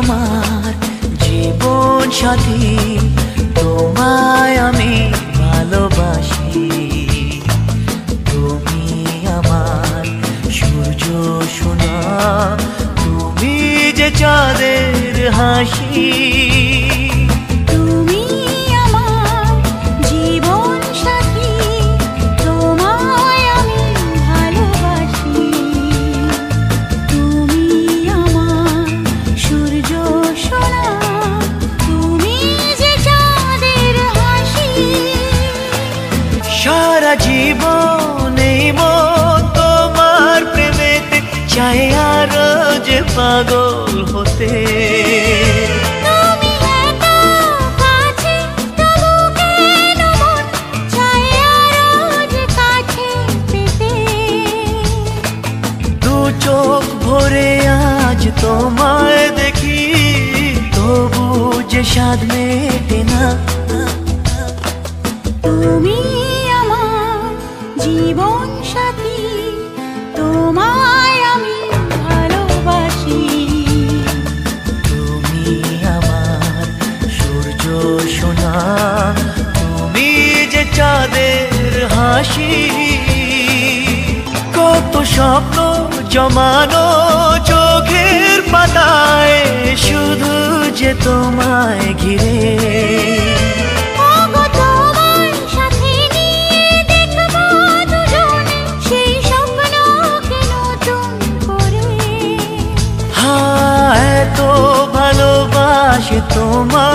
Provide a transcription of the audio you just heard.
আমার জীবন সাথী, তোমায় আমি ভালোবাসি। তুমি আমার সূর্য সোনা, তুমি যে চাঁদের হাসি। তুমি আমার জীবন সাথী, তোমায় আমি ভালোবাসি। তুমি আমার সূর্য সোনা, তুমি যে চাঁদের হাসি। সারা জীবন এই মন তোমার প্রেমেতে চাই আরো যে পাগল হতে। তুমি এত কাছে, তবু কেন মন চায় আরো যে কাছে পেতে। দু চোখ ভরে আজ তোমায় দেখি, তবু যে স্বাদ মেটে না। তুমি আমার জীবন সাথী, তোমায় আমি ভালোবাসি। তুমি আমার সূর্য সোনা, তুমি যে চাঁদের হাসি। কত স্বপ্ন জমানো চোখের পাতায়, শুধু যে তোমায় ঘিরে। ওগো তোমার সাথে নিয়ে দেখবো দুজনে সেই স্বপ্নকে নতুন করে। হ্যাঁ, এত ভালোবাসি তোমায়